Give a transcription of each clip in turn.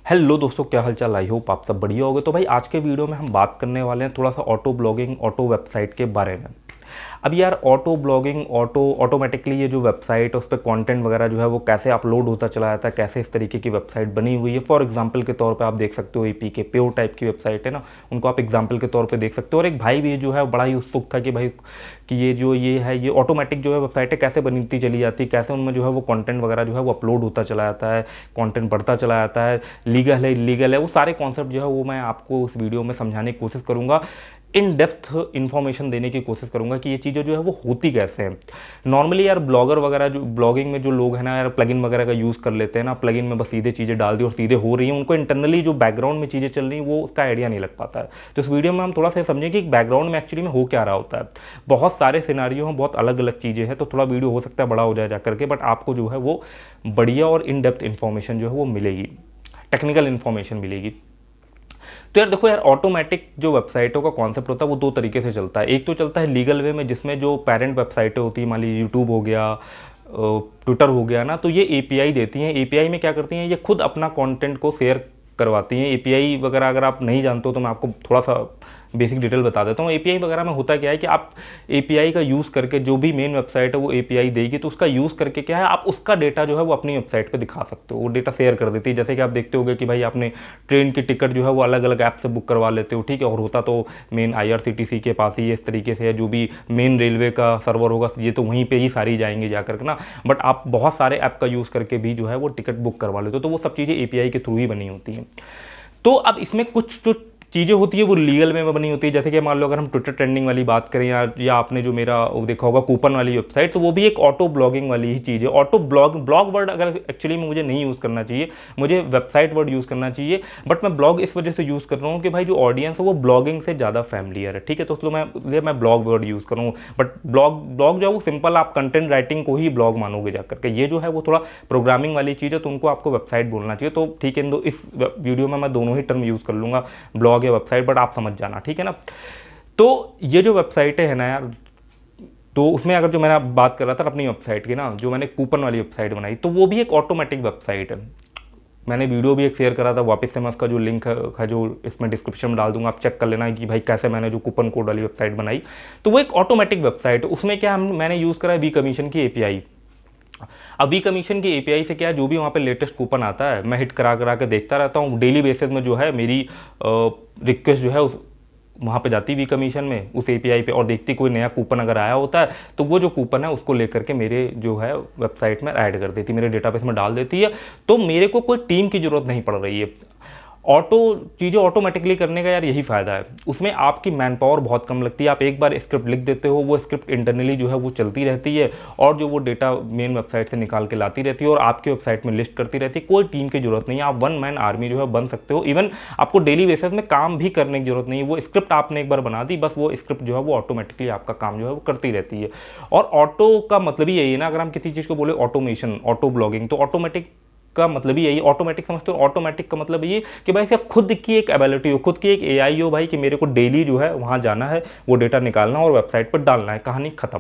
Hello दोस्तों, क्या हाल चाल। आई होप आप सब बढ़िया होगे। तो भाई आज के वीडियो में हम बात करने वाले हैं थोड़ा सा ऑटो ब्लॉगिंग, ऑटो वेबसाइट के बारे में। अब यार ऑटो ब्लॉगिंग, ऑटोमेटिकली ये जो वेबसाइट है उस पर कॉन्टेंट वगैरह जो है वो कैसे अपलोड होता चला जाता है, कैसे इस तरीके की वेबसाइट बनी हुई है। फॉर एग्जांपल के तौर पे आप देख सकते हो एपी के प्योर टाइप की वेबसाइट है ना, उनको आप एग्जांपल के तौर पे देख सकते हो। और एक भाई भी जो है बड़ा ही उत्सुक था कि भाई कि ये ऑटोमेटिक जो है वेबसाइट है कैसे बनती चली जाती है, कैसे उनमें जो है वो कंटेंट वगैरह जो है वो अपलोड होता चला जाता है, कंटेंट बढ़ता चला जाता है, लीगल है इलीगल है, वो सारे कॉन्सेप्ट जो है वो मैं आपको उस वीडियो में समझाने की कोशिश करूँगा। इन डेप्थ इन्फॉर्मेशन देने की कोशिश करूंगा कि ये चीज़ें जो है वो होती कैसे हैं। नॉर्मली यार ब्लॉगर वगैरह जो ब्लॉगिंग में जो लोग हैं ना यार, प्लगइन वगैरह का यूज़ कर लेते हैं ना, प्लगइन में बस सीधे चीज़ें डाल दी और सीधे हो रही हैं। उनको इंटरनली जो बैकग्राउंड में चीज़ें चल रही हैं वो उसका आइडिया नहीं लग पाता है। तो इस वीडियो में हम थोड़ा सा समझें कि बैकग्राउंड में एक्चुअली में हो क्या रहा होता है। बहुत सारे सिनारियो हैं, बहुत अलग अलग चीज़ें हैं, तो थोड़ा वीडियो हो सकता है बड़ा हो जाए जा करके, बट आपको जो है वो बढ़िया और इन डेप्थ इन्फॉर्मेशन जो है वो मिलेगी, टेक्निकल इन्फॉर्मेशन मिलेगी। तो यार देखो यार, ऑटोमेटिक जो वेबसाइटों का कॉन्सेप्ट होता है वो दो तरीके से चलता है। एक तो चलता है लीगल वे में, जिसमें जो पेरेंट वेबसाइटें होती है, मान लीजिए यूट्यूब हो गया, ट्विटर हो गया ना, तो ये एपीआई देती हैं। एपीआई में क्या करती हैं, ये खुद अपना कंटेंट को शेयर करवाती हैं। एपीआई वगैरह अगर आप नहीं जानते हो तो मैं आपको थोड़ा सा बेसिक डिटेल बता देता हूँ। एपीआई वगैरह में होता क्या है कि आप एपीआई का यूज़ करके जो भी मेन वेबसाइट है वो एपीआई देगी, तो उसका यूज़ करके क्या है, आप उसका डेटा जो है वो अपनी वेबसाइट पे दिखा सकते हो। वो डेटा शेयर कर देती है। जैसे कि आप देखते होगे कि भाई आपने ट्रेन की टिकट जो है वो अलग अलग ऐप से बुक करवा लेते हो, ठीक है, और होता तो मेन आईआरसीटीसी के पास ही इस तरीके से है, जो भी मेन रेलवे का सर्वर होगा ये तो वहीं पर ही सारी जाएंगे जाकर के ना। बट आप बहुत सारे ऐप का यूज़ करके भी जो है वो टिकट बुक करवा लेते हो, तो वो सब चीज़ें एपीआई के थ्रू ही बनी होती हैं। तो अब इसमें कुछ जो चीज़ें होती है वो लीगल में बनी होती है। जैसे कि मान लो अगर हम ट्विटर ट्रेंडिंग वाली बात करें, या आपने जो मेरा वो देखा होगा कूपन वाली वेबसाइट, तो वो भी एक ऑटो ब्लॉगिंग वाली ही चीज़ है। ऑटो ब्लॉग वर्ड अगर एक्चुअली में मुझे नहीं यूज़ करना चाहिए, मुझे वेबसाइट वर्ड यूज़ करना चाहिए, बट मैं ब्लॉग इस वजह से यूज़ कर रहा हूँ कि भाई जो ऑडियंस है वो ब्लॉगिंग से ज़्यादा फैमिलियर है, ठीक है, तो इसलिए मैं ब्लॉग वर्ड यूज़ करूँ। बट ब्लॉग जो है वो सिंपल, आप कंटेंट राइटिंग को ही ब्लॉग मानोगे जाकर के। ये जो है वो थोड़ा प्रोग्रामिंग वाली चीज़ है, तो उनको आपको वेबसाइट बोलना चाहिए। तो ठीक है, इस वीडियो में मैं दोनों ही टर्म यूज़ कर लूँगा, ब्लॉग या वेबसाइट, बट आप समझ जाना, ठीक है ना। तो ये जो वेबसाइट है ना यार, तो उसमें अगर जो मैंने बात कर रहा था अपनी वेबसाइट की ना, जो मैंने कूपन वाली वेबसाइट बनाई, तो वो भी एक ऑटोमेटिक वेबसाइट है। मैंने वीडियो भी एक शेयर करा था, वापस से मैं उसका जो लिंक है जो इसमें डिस्क्रिप्शन में डाल दूंगा, आप चेक कर लेना कि भाई कैसे मैंने जो कूपन कोड वाली वेबसाइट बनाई। तो वो एक ऑटोमेटिक वेबसाइट है। उसमें क्या मैंने यूज़ करा है वी कमीशन की एपीआई। अब वी कमीशन की एपीआई से क्या है, जो भी वहाँ पे लेटेस्ट कूपन आता है मैं हिट करा करा के देखता रहता हूँ। डेली बेसिस में जो है मेरी रिक्वेस्ट जो है उस वहाँ पे जाती वी कमीशन में उस एपीआई पे, और देखती कोई नया कूपन अगर आया होता है तो वो जो कूपन है उसको लेकर के मेरे जो है वेबसाइट में ऐड कर देती, मेरे डेटाबेस में डाल देती है। तो मेरे को कोई टीम की ज़रूरत नहीं पड़ रही है। ऑटो चीज़ें ऑटोमेटिकली करने का यार यही फ़ायदा है। उसमें आपकी मैन पावर बहुत कम लगती है। आप एक बार स्क्रिप्ट लिख देते हो, वो स्क्रिप्ट इंटरनली जो है वो चलती रहती है, और जो वो डेटा मेन वेबसाइट से निकाल के लाती रहती है और आपके वेबसाइट में लिस्ट करती रहती है। कोई टीम की जरूरत नहीं है, आप वन मैन आर्मी जो है बन सकते हो। इवन आपको डेली बेसिस में काम भी करने की जरूरत नहीं है। वो स्क्रिप्ट आपने एक बार बना दी, बस वो स्क्रिप्ट जो है वो ऑटोमेटिकली आपका काम जो है वो करती रहती है। और ऑटो का मतलब ही यही है ना, अगर हम किसी चीज़ को बोले ऑटोमेशन, ऑटो ब्लॉगिंग, तो ऑटोमेटिक का मतलब ही यही। ऑटोमेटिक समझते हो, ऑटोमेटिक का मतलब ये कि भाई इसका खुद की एक एबिलिटी हो, खुद की एक एआई हो भाई, कि मेरे को डेली जो है वहाँ जाना है, वो डेटा निकालना और वेबसाइट पर डालना है, कहानी खत्म।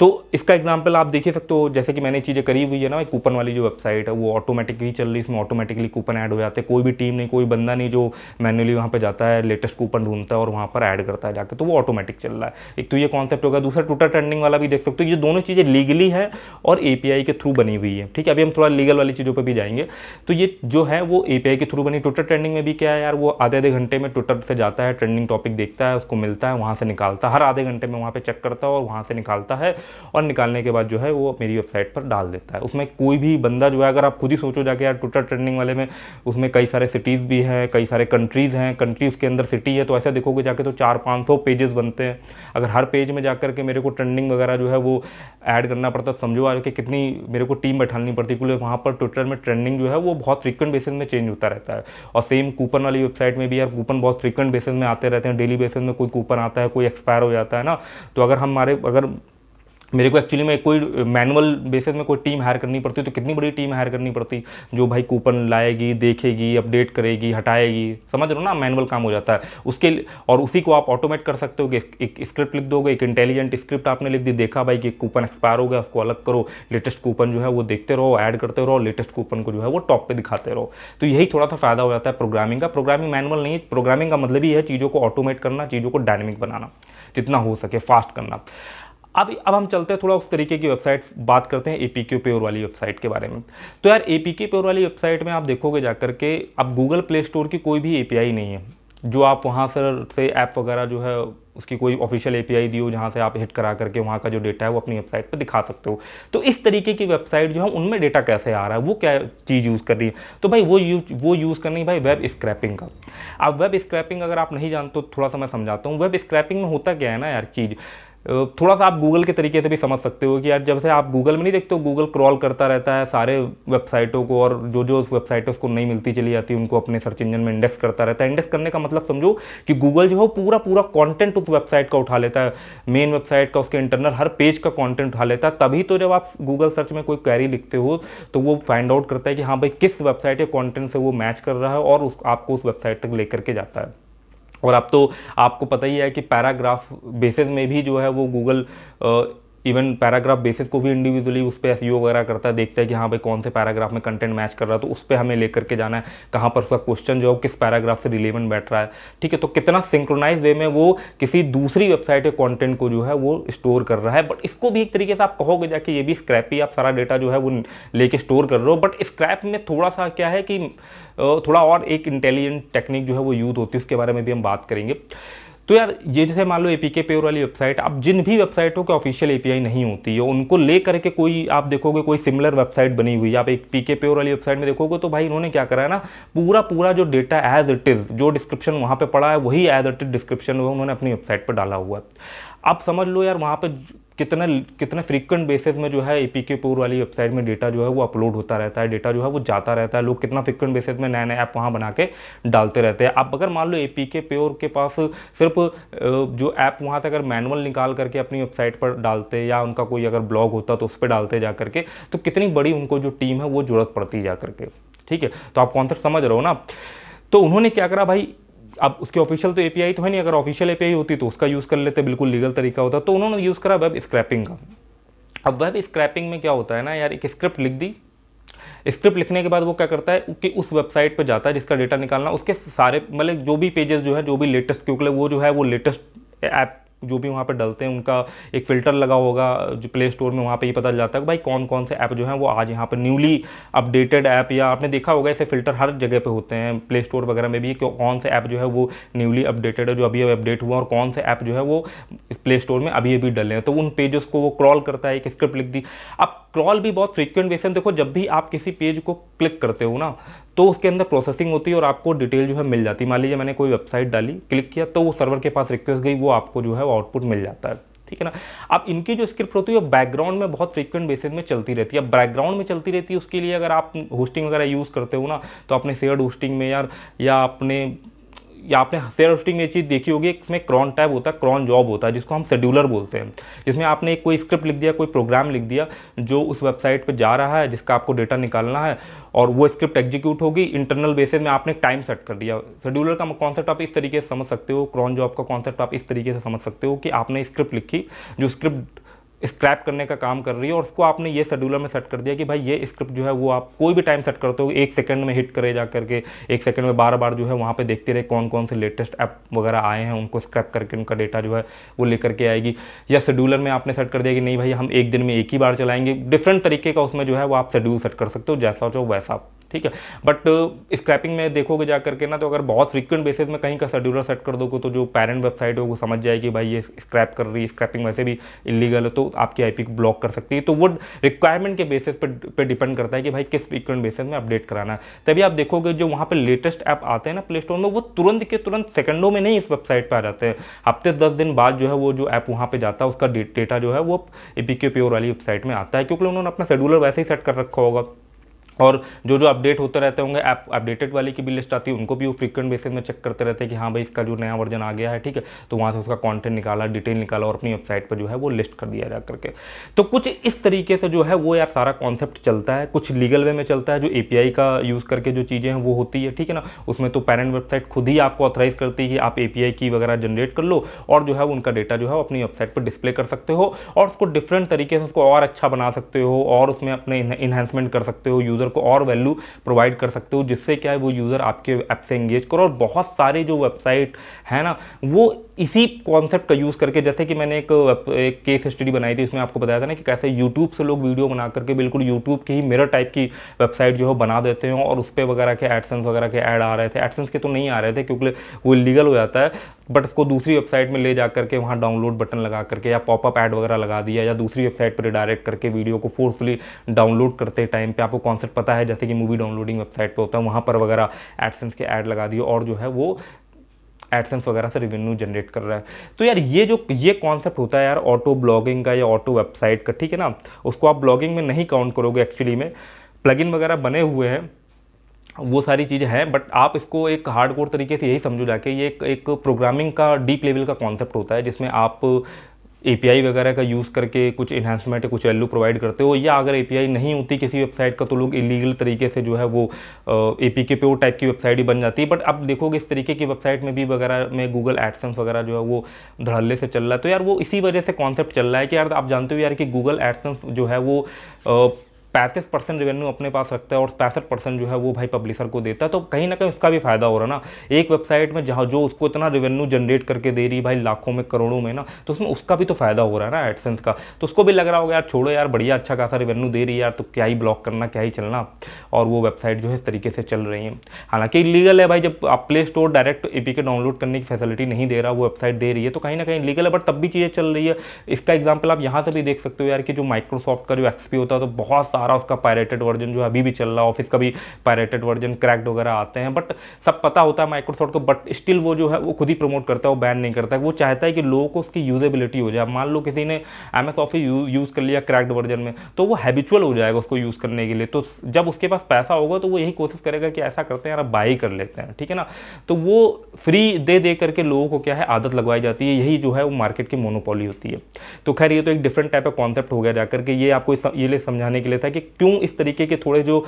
तो इसका एग्जांपल आप देख ही सकते हो, जैसे कि मैंने चीज़ें करी हुई है ना, कूपन वाली जो वेबसाइट है वो ऑटोमेटिकली चल रही है। इसमें ऑटोमेटिकली कूपन ऐड हो जाते हैं, कोई भी टीम नहीं, कोई बंदा नहीं जो मैन्युअली वहाँ पे जाता है, लेटेस्ट कूपन ढूंढता है और वहाँ पर ऐड करता है जाकर, तो वो ऑटोमेटिक चल रहा है। एक तो ये कॉन्सेप्ट होगा। दूसरा ट्विटर ट्रेंडिंग वाला भी देख सकते हो। ये दोनों चीज़ें लीगली है और एपीआई के थ्रू बनी हुई है, ठीक है। अभी हम थोड़ा लीगल वाली चीज़ों पर भी जाएंगे। तो ये जो है वो एपीआई के थ्रू बनी। ट्विटर ट्रेंडिंग में भी क्या है यार, वो आधे घंटे में ट्विटर से जाता है, ट्रेंडिंग टॉपिक देखता है, उसको मिलता है, वहाँ से निकालता है, हर आधे घंटे में वहाँ पर चेक करता है और वहाँ से निकालता है, और निकालने के बाद जो है वो मेरी वेबसाइट पर डाल देता है। उसमें कोई भी बंदा जो है, अगर आप खुद ही सोचो जाके यार, ट्विटर ट्रेंडिंग वाले में उसमें कई सारे सिटीज़ भी हैं, कई सारे कंट्रीज़ हैं, कंट्रीज़ के अंदर सिटी है, तो ऐसा देखोगे जाके तो 400-500 पेजेस बनते हैं। अगर हर पेज में जाकर के मेरे को ट्रेंडिंग वगैरह जो है वो ऐड करना पड़ता, समझो आ कि कितनी मेरे को टीम बैठानी पड़ती, क्योंकि वहाँ पर ट्विटर में ट्रेंडिंग जो है वो बहुत फ्रीक्वेंट बेसिस में चेंज होता रहता है। और सेम कूपन वाली वेबसाइट में भी यार कूपन बहुत फ्रीक्वेंट बेसिस में आते रहते हैं। डेली बेसिस में कोई कूपन आता है, कोई एक्सपायर हो जाता है ना, तो अगर मेरे को एक्चुअली में कोई मैनुअल बेसिस में कोई टीम हायर करनी पड़ती, तो कितनी बड़ी टीम हायर करनी पड़ती जो भाई कूपन लाएगी, देखेगी, अपडेट करेगी, हटाएगी, समझ रहे हो ना, मैनुअल काम हो जाता है उसके। और उसी को आप ऑटोमेट कर सकते हो कि एक स्क्रिप्ट लिख दोगे, एक इंटेलिजेंट स्क्रिप्ट आपने लिख दी, देखा भाई कि कूपन एक्सपायर हो गया, उसको अलग करो, लेटेस्ट कूपन जो है वो देखते रहो, ऐड करते रहो, लेटेस्ट कूपन को जो है वो टॉप पे दिखाते रहो। तो यही थोड़ा सा फायदा हो जाता है प्रोग्रामिंग का। प्रोग्रामिंग मैनुअल नहीं है, प्रोग्रामिंग का मतलब ही है चीज़ों को ऑटोमेट करना, चीज़ों को डायनेमिक बनाना, जितना हो सके फास्ट करना। अब हम चलते हैं थोड़ा उस तरीके की वेबसाइट, बात करते हैं एपीके प्योर वाली वेबसाइट के बारे में। तो यार एपीके प्योर वाली वेबसाइट में आप देखोगे जाकर के, अब गूगल प्ले स्टोर की कोई भी एपीआई नहीं है जो आप वहाँ से ऐप वगैरह जो है उसकी कोई ऑफिशियल एपीआई दी हो जहाँ से आप हिट करा करके वहाँ का जो डेटा है वो अपनी वेबसाइट पर दिखा सकते हो। तो इस तरीके की वेबसाइट जो है उनमें डेटा कैसे आ रहा है, वो क्या चीज़ यूज़ कर रही है, तो भाई वो यूज़ करनी है भाई वेब स्क्रैपिंग का। अब वेब स्क्रैपिंग अगर आप नहीं जानते तो थोड़ा सा मैं समझाता हूँ। वेब स्क्रैपिंग में होता क्या है ना यार चीज़, थोड़ा सा आप गूगल के तरीके से भी समझ सकते हो कि यार जब से आप गूगल में नहीं देखते हो, गूगल क्रॉल करता रहता है सारे वेबसाइटों को, और जो जो उस वेबसाइट उसको नहीं मिलती चली जाती है उनको अपने सर्च इंजन में इंडेक्स करता रहता है। इंडेक्स करने का मतलब समझो कि गूगल जो है पूरा पूरा कंटेंट उस वेबसाइट का उठा लेता है, मेन वेबसाइट का, उसके इंटरनल हर पेज का कंटेंट उठा लेता है। तभी तो जब आप गूगल सर्च में कोई क्वेरी लिखते हो तो वो फाइंड आउट करता है कि हाँ भाई किस वेबसाइट के कॉन्टेंट से वो मैच कर रहा है और आपको उस वेबसाइट तक लेकर के जाता है। और अब तो आपको पता ही है कि पैराग्राफ बेसिस में भी जो है वो गूगल इवन पैराग्राफ बेसिस को भी इंडिविजुअली उस पर एसईओ वगैरह करता है, देखता है कि हाँ भाई कौन से पैराग्राफ में कंटेंट मैच कर रहा है, तो उस पर हमें लेकर के जाना है, कहाँ पर उसका क्वेश्चन जो है किस पैराग्राफ से रिलेवेंट बैठ रहा है। ठीक है, तो कितना सिंक्रोनाइज वे में वो किसी दूसरी वेबसाइट के कंटेंट को जो है वो स्टोर कर रहा है। बट इसको भी एक तरीके से आप कहोगे जाके ये भी स्क्रैपी, आप सारा डेटा जो है वो लेके स्टोर कर रहे हो। बट स्क्रैप में थोड़ा सा क्या है कि थोड़ा और एक इंटेलिजेंट टेक्निक जो है वो यूज होती है, उसके बारे में भी हम बात करेंगे। तो यार ये जैसे मान लो एपीके प्योर वाली वेबसाइट, अब जिन भी वेबसाइटों के ऑफिशियल एपीआई नहीं होती है उनको ले करके कोई आप देखोगे कोई सिमिलर वेबसाइट बनी हुई है, आप एक पीके प्योर वाली वेबसाइट में देखोगे तो भाई इन्होंने क्या करा है ना, पूरा पूरा जो डेटा एज इट इज, जो डिस्क्रिप्शन वहाँ पे पड़ा है वही एज इट इज डिस्क्रिप्शन उन्होंने अपनी वेबसाइट पर डाला हुआ है। अब समझ लो यार वहाँ पे कितने फ्रीक्वेंट बेसिस में जो है एपीके प्योर वाली वेबसाइट में डेटा जो है वो अपलोड होता रहता है, डेटा जो है वो जाता रहता है, लोग कितना फ्रीक्वेंट बेसिस में नए नए ऐप वहाँ बना के डालते रहते हैं। अब अगर मान लो एपीके प्योर के पास सिर्फ जो ऐप वहाँ से अगर मैनुअल निकाल करके अपनी वेबसाइट पर डालते, या उनका कोई अगर ब्लॉग होता तो उस पर डालते जा करके, तो कितनी बड़ी उनको जो टीम है वो जरूरत पड़ती जा करके। ठीक है, तो आप कॉन्सेप्ट समझ रहे हो ना। तो उन्होंने क्या करा भाई, अब उसकी ऑफिशियल तो एपीआई तो है नहीं, अगर ऑफिशियल एपीआई होती तो उसका यूज़ कर लेते, बिल्कुल लीगल तरीका होता, तो उन्होंने यूज़ करा वेब स्क्रैपिंग का। अब वेब स्क्रैपिंग में क्या होता है ना यार, एक स्क्रिप्ट लिख दी, स्क्रिप्ट लिखने के बाद वो क्या करता है कि उस वेबसाइट पर जाता है जिसका डेटा निकालना, उसके सारे मतलब जो भी पेजेस जो है, जो भी लेटेस्ट, क्योंकि वो जो है वो लेटेस्ट ऐप जो भी वहाँ पे डलते हैं उनका एक फ़िल्टर लगा होगा जो प्ले स्टोर में, वहाँ पे ही पता चलता है कि भाई कौन कौन से ऐप जो हैं वो आज यहाँ पे न्यूली अपडेटेड ऐप, या आपने देखा होगा ऐसे फ़िल्टर हर जगह पे होते हैं प्ले स्टोर वगैरह में भी, कि कौन से ऐप जो है वो न्यूली अपडेटेड है, जो अभी अपडेट हुआ, और कौन से ऐप जो है वो प्ले स्टोर में अभी अभी डले हैं। तो उन पेजेस को वो क्रॉल करता है, एक स्क्रिप्ट लिख दी। अब क्रॉल भी बहुत फ्रीक्वेंट बेसिस, देखो जब भी आप किसी पेज को क्लिक करते हो ना तो उसके अंदर प्रोसेसिंग होती है और आपको डिटेल जो है मिल जाती है। मान लीजिए मैंने कोई वेबसाइट डाली, क्लिक किया, तो वो सर्वर के पास रिक्वेस्ट गई, वो आपको जो है वो आउटपुट मिल जाता है। ठीक है ना। अब इनकी जो स्क्रिप्ट होती है वो बैकग्राउंड में बहुत फ्रीक्वेंट बेसिस में चलती रहती है। अब बैकग्राउंड में चलती रहती है, उसके लिए अगर आप होस्टिंग वगैरह यूज़ करते हो ना, तो अपने शेयर्ड होस्टिंग में या आपने शेयर होस्टिंग में ये चीज़ देखी होगी, इसमें क्रॉन टैब होता है, क्रॉन जॉब होता है, जिसको हम शेड्यूलर बोलते हैं, जिसमें आपने कोई स्क्रिप्ट लिख दिया, कोई प्रोग्राम लिख दिया जो उस वेबसाइट पे जा रहा है, जिसका आपको डेटा निकालना है, और वो स्क्रिप्ट एग्जीक्यूट होगी इंटरनल बेसिस में, आपने टाइम सेट कर दिया। शेड्यूलर का कॉन्सेप्ट आप इस तरीके से समझ सकते हो, क्रॉन जॉब का कॉन्सेप्ट आप इस तरीके से समझ सकते हो कि आपने स्क्रिप्ट लिखी जो स्क्रिप्ट स्क्रैप करने का काम कर रही है, और उसको आपने ये शेड्यूलर में सेट कर दिया कि भाई ये स्क्रिप्ट जो है वो आप कोई भी टाइम सेट करते हो, 1 सेकंड में हिट करे जा करके, 1 सेकंड में 12 बार जो है वहाँ पे देखते रहे कौन कौन से लेटेस्ट ऐप वगैरह आए हैं, उनको स्क्रैप करके उनका डेटा जो है वो लेकर के आएगी। या शेड्यूलर में आपने सेट कर दिया कि नहीं भाई हम 1 दिन में 1 ही बार चलाएंगे, डिफरेंट तरीके का उसमें जो है वो आप शेड्यूल सेट कर सकते हो, जैसा चाहो वैसा। ठीक है, बट स्क्रैपिंग में देखोगे जा करके ना, तो अगर बहुत फ्रीक्वेंट बेसिस में कहीं का शेड्यूलर सेट कर दोगे तो जो पेरेंट वेबसाइट है वो समझ जाएगी भाई ये स्क्रैप कर रही है, स्क्रैपिंग वैसे भी इलीगल है, तो आपकी आईपी को ब्लॉक कर सकती है। तो वो रिक्वायरमेंट के बेसिस पे डिपेंड करता है कि भाई किस फ्रीक्वेंट बेसिस में अपडेट कराना है। तभी आप देखोगे जो वहाँ पे लेटेस्ट ऐप आते हैं ना प्ले स्टोर में, वो तुरंत के तुरंत सेकंडों में नहीं इस वेबसाइट पर आ जाते हैं, हफ्ते 10 दिन बाद जो है वो जो ऐप वहाँ पे जाता है उसका डेटा जो है वो एपीके प्योर वाली वेबसाइट में आता है, क्योंकि उन्होंने अपना शेड्यूलर वैसे ही सेट कर रखा होगा। और जो जो अपडेट होते रहते होंगे, ऐप अपडेटेड वाली की भी लिस्ट आती है, उनको भी वो फ्रीक्वेंट बेसिस में चेक करते रहते हैं कि हाँ भाई इसका जो नया वर्जन आ गया है, ठीक है, तो वहाँ से उसका कंटेंट निकाला, डिटेल निकाला और अपनी वेबसाइट पर जो है वो लिस्ट कर दिया जा करके। तो कुछ इस तरीके से जो है वो यार सारा कॉन्सेप्ट चलता है। कुछ लीगल वे में चलता है, जो API का यूज़ करके जो चीज़ें हैं वो होती है, ठीक है ना। उसमें तो पेरेंट वेबसाइट खुद ही आपको ऑथराइज करती है कि आप API की वगैरह जनरेट कर लो और जो है उनका डेटा जो है वो अपनी वेबसाइट पर डिस्प्ले कर सकते हो और उसको डिफरेंट तरीके से उसको और अच्छा बना सकते हो और उसमें अपने इन्हांसमेंट कर सकते हो, यूज़र को और वैल्यू प्रोवाइड कर सकते हो, जिससे क्या है वो यूज़र आपके ऐप से एंगेज करो। और बहुत सारे जो वेबसाइट है ना वो इसी कॉन्सेप्ट का यूज़ करके, जैसे कि मैंने एक केस स्टडी बनाई थी, इसमें आपको बताया था ना कि कैसे यूट्यूब से लोग वीडियो बना करके बिल्कुल यूट्यूब की ही मिरर टाइप की वेबसाइट जो है बना देते हैं और उस पर वगैरह के एडसेंस वगैरह के ऐड आ रहे थे। एडसेंस के तो नहीं आ रहे थे क्योंकि वो इलीगल हो जाता है, बट उसको दूसरी वेबसाइट में ले जा करके वहाँ डाउनलोड बटन लगा करके या पॉपअप ऐड वगैरह लगा दिया या दूसरी वेबसाइट पर रिडायरेक्ट करके वीडियो को फोर्सफुली डाउनलोड करते टाइम पे, आपको कॉन्सेप्ट पता है जैसे कि मूवी डाउनलोडिंग वेबसाइट पे होता है, वहाँ पर वगैरह एडसेंस के ऐड लगा दिए और जो है वो एडसेंस वगैरह से रेवेन्यू जनरेट कर रहा है। तो यार ये कॉन्सेप्ट होता है यार ऑटो ब्लॉगिंग का या ऑटो वेबसाइट का, ठीक है ना। उसको आप ब्लॉगिंग में नहीं काउंट करोगे, एक्चुअली में प्लगइन वगैरह बने हुए हैं, वो सारी चीज़ें हैं, बट आप इसको एक हार्डकोर तरीके से यही समझो जाके, ये एक प्रोग्रामिंग का डीप लेवल का कॉन्सेप्ट होता है जिसमें आप API वगैरह का यूज़ करके कुछ इन्हांसमेंट कुछ वैल्यू प्रोवाइड करते हो, या अगर API नहीं होती किसी वेबसाइट का तो लोग इलीगल तरीके से जो है वो APK पे वो टाइप की वेबसाइट ही बन जाती है। बट अब देखोगे इस तरीके की वेबसाइट में भी वगैरह में गूगल एडसेंस वगैरह जो है वो धड़ल्ले से चल रहा है। तो यार वो इसी वजह से कॉन्सेप्ट चल रहा है कि यार आप जानते हो यार कि गूगल एडसेंस जो है वो 35% रेवेन्यू अपने पास रखता है और 65% जो है वो भाई पब्लिशर को देता है। तो कहीं ना कहीं उसका भी फायदा हो रहा है ना, एक वेबसाइट में जहाँ जो उसको इतना रेवेन्यू जनरेट करके दे रही भाई लाखों में करोड़ों में ना, तो उसमें उसका भी तो फायदा हो रहा है ना एडसेंस का। तो उसको भी लग रहा होगा यार छोड़ो यार, बढ़िया अच्छा खासा रेवेन्यू दे रही है यार, तो क्या ही ब्लॉक करना, क्या ही चलना, और वो वेबसाइट जो है इस तरीके से चल रही है। हालांकि इलीगल है भाई, जब आप play store direct APK download करने की फैसिलिटी नहीं दे रहा, वो वेबसाइट दे रही है तो कहीं ना कहीं लीगल है, बट तब भी चीज़ें चल रही है। इसका एग्जाम्पल आप यहाँ से भी देख सकते हो यार कि जो माइक्रोसॉफ्ट का जो XP होता है तो बहुत सारा उसका पायरेटेड वर्जन जो अभी भी चल रहा है, ऑफिस का भी पायरेटेड वर्जन क्रैक्ड वगैरह आते हैं, बट सब पता होता है माइक्रोसॉफ्ट को, बट स्टिल वो जो है वो खुद ही प्रमोट करता है, वो बैन नहीं करता है। वो चाहता है कि लोगों को उसकी यूजेबिलिटी हो जाए। मान लो किसी ने MS ऑफिस यूज़ कर लिया क्रैक्ड वर्जन में, तो वो हैबिचुअल हो जाएगा उसको यूज़ करने के लिए। तो जब उसके पास पैसा होगा तो वो यही कोशिश करेगा कि ऐसा करते हैं यार बाई कर लेते हैं, ठीक है ना। तो वो फ्री दे करके लोगों को क्या है आदत लगवाई जाती है, यही जो है वो मार्केट की मोनोपोली होती है। तो खैर ये तो एक डिफरेंट टाइप का कॉन्सेप्ट हो गया जाकर के, ये आपको ये लिए समझाने के लिए था कि क्यों इस तरीके के थोड़े जो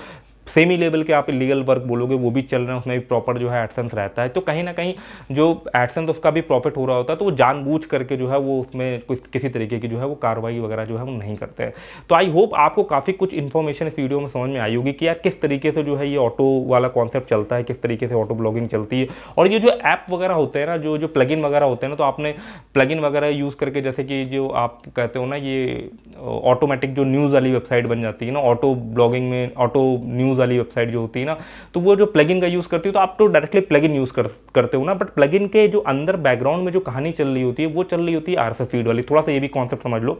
सेमी लेवल के आप इलीगल वर्क बोलोगे वो भी चल रहे हैं, उसमें भी प्रॉपर जो है एडसेंस रहता है। तो कहीं ना कहीं जो एडसेंस उसका भी प्रॉफिट हो रहा होता है, तो वो जानबूझ करके जो है वो उसमें कुछ किसी तरीके की जो है वो कार्रवाई वगैरह जो है वो नहीं करते हैं। तो आई होप आपको काफ़ी कुछ इन्फॉर्मेशन इस वीडियो में समझ में आई होगी कि यार किस तरीके से जो है ये ऑटो वाला कॉन्सेप्ट चलता है, किस तरीके से ऑटो ब्लॉगिंग चलती है। और ये जो ऐप वगैरह होते हैं ना, जो प्लगइन वगैरह होते हैं ना, तो आपने प्लगइन वगैरह यूज़ करके, जैसे कि जो आप कहते हो ना ये ऑटोमेटिक जो न्यूज़ वाली वेबसाइट बन जाती है ना, ऑटो ब्लॉगिंग में ऑटो न्यूज़ वाली वेबसाइट जो होती है ना, तो वो जो प्लगइन का यूज़ करती है तो आप तो डायरेक्टली प्लगइन यूज़ करते हो ना, बट प्लगइन के जो अंदर बैकग्राउंड में जो कहानी चल रही होती है वो चल रही होती है RSS फीड वाली। थोड़ा सा ये भी कॉन्सेप्ट समझ लो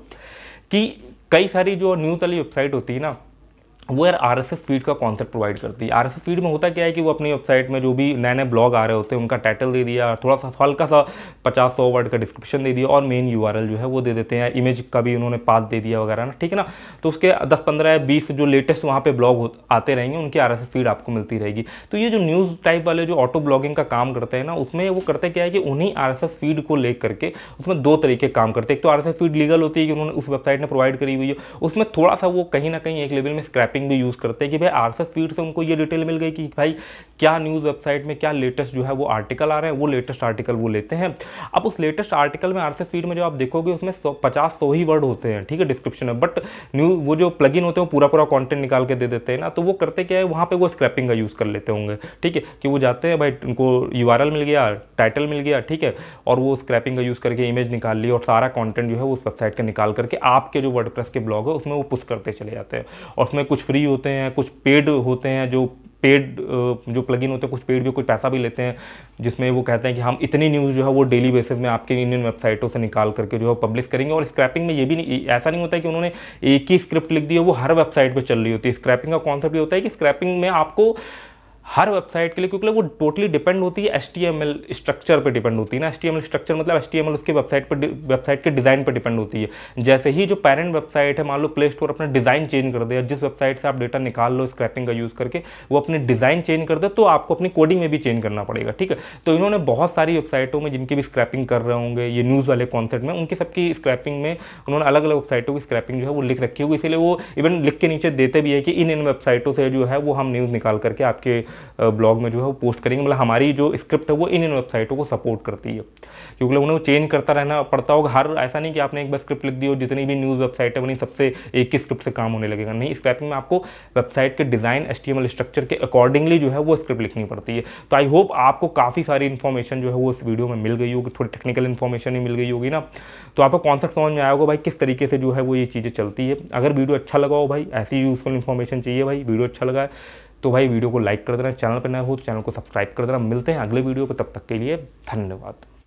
कि कई सारी जो न्यूज़ वाली वेबसाइट होती है ना, वो यार RSS फीड का कॉन्सेप्ट प्रोवाइड करती है। RSS फीड में होता क्या है कि वो अपनी वेबसाइट में जो भी नए नए ब्लॉग आ रहे होते हैं उनका टाइटल दे दिया, थोड़ा सा हल्का सा 50-100 वर्ड का डिस्क्रिप्शन दे दिया और मेन URL जो है वो दे देते हैं, इमेज का भी उन्होंने पाथ दे दिया वगैरह ना, ठीक है ना। तो उसके 10-15-20 जो लेटेस्ट वहाँ पे ब्लॉग आते रहेंगे, उनकी RSS फीड आपको मिलती रहेगी। तो ये जो न्यूज़ टाइप वाले जो ऑटो ब्लॉगिंग का काम करते हैं ना, उसमें वो करते क्या है कि उन्हीं RSS फीड को ले करके उसमें दो तरीके काम करते हैं। एक तो RSS फीड लीगल होती है कि उन्होंने उस वेबसाइट ने प्रोवाइड करी हुई है, उसमें थोड़ा सा वो कहीं ना कहीं एक लेवल में स्क्रैपिंग भी यूज़ करते हैं कि भाई RSS फीड से उनको ये डिटेल मिल गई कि भाई क्या न्यूज़ वेबसाइट में क्या लेटेस्ट जो है वो आर्टिकल आ रहे हैं, वो लेटेस्ट आर्टिकल वो लेते हैं। अब उस लेटेस्ट आर्टिकल में RSS फीड में जो आप देखोगे उसमें 50-100 ही वर्ड होते हैं, ठीक है, डिस्क्रिप्शन में, बट वो जो प्लगइन होते हैं वो पूरा कंटेंट निकाल के दे देते हैं ना। तो वो करते क्या है, वहाँ पे वो स्क्रैपिंग का यूज़ कर लेते होंगे, ठीक है, कि वो जाते हैं भाई उनको URL मिल गया, टाइटल मिल गया, ठीक है, और वो स्क्रैपिंग का यूज़ करके इमेज निकाल ली और सारा कंटेंट जो है उस वेबसाइट का निकाल करके आपके जो वर्डप्रेस के ब्लॉग है उसमें वो पुश करते चले जाते हैं। और उसमें कुछ फ्री होते हैं, कुछ पेड होते हैं, जो पेड जो प्लगइन होते हैं कुछ पेड भी, कुछ पैसा भी लेते हैं, जिसमें वो कहते हैं कि हम इतनी न्यूज़ जो है वो डेली बेसिस में आपके इंडियन वेबसाइटों से निकाल करके जो है पब्लिश करेंगे। और स्क्रैपिंग में ये भी नहीं, ऐसा नहीं होता है कि उन्होंने एक ही स्क्रिप्ट लिख दी है वो हर वेबसाइट पर चल रही होती है। स्क्रैपिंग का कॉन्सेप्ट ये होता है कि स्क्रैपिंग में आपको हर वेबसाइट के लिए, क्योंकि वो टोटली डिपेंड होती है HTML स्ट्रक्चर पे डिपेंड होती है ना। HTML स्ट्रक्चर मतलब HTML उसके वेबसाइट के डिज़ाइन पे डिपेंड होती है। जैसे ही जो पेरेंट वेबसाइट है, मान लो प्ले स्टोर अपना डिज़ाइन चेंज कर दे, जिस वेबसाइट से आप डेटा निकाल लो स्क्रैपिंग का यूज़ करके, वो अपने डिज़ाइन चेंज कर दे, तो आपको अपनी कोडिंग में भी चेंज करना पड़ेगा, ठीक है। तो इन्होंने बहुत सारी वेबसाइटों में जिनकी भी स्क्रैपिंग कर रहे होंगे ये न्यूज़ वाले कॉन्सेप्ट में, उनकी सबकी स्क्रैपिंग में उन्होंने अलग अलग वेबसाइटों की स्क्रैपिंग जो है वो लिख रखी होगी, इसीलिए वो इवन लिख के नीचे देते भी है कि इन वेबसाइटों से जो है वो हम न्यूज़ निकाल करके आपके ब्लॉग में जो है वो पोस्ट करेंगे। मतलब हमारी जो स्क्रिप्ट है वो इन वेबसाइटों को सपोर्ट करती है, क्योंकि उन्हें चेंज करता रहना पड़ता होगा। हर ऐसा नहीं कि आपने एक बार स्क्रिप्ट लिख दी हो, जितनी भी न्यूज़ वेबसाइट है वहीं सबसे एक ही स्क्रिप्ट से काम होने लगेगा, नहीं। स्क्रैपिंग में आपको वेबसाइट के डिज़ाइन HTML स्ट्रक्चर के अकॉर्डिंगली जो है वो स्क्रिप्ट लिखनी पड़ती है। तो आई होप आपको काफ़ी सारी इन्फॉर्मेशन जो है वो इस वीडियो में मिल गई होगी, थोड़ी टेक्निकल इन्फॉर्मेशन ही मिल गई होगी ना। तो आपको कॉन्सेप्ट समझ में आया होगा भाई किस तरीके से जो है वो ये चीज़ें चलती है। अगर वीडियो अच्छा लगा हो भाई, ऐसी यूजफुल इन्फॉर्मेशन चाहिए भाई, वीडियो अच्छा लगा है तो भाई वीडियो को लाइक कर देना, चैनल पर नया हो तो चैनल को सब्सक्राइब कर देना। मिलते हैं अगले वीडियो पर, तब तक के लिए धन्यवाद।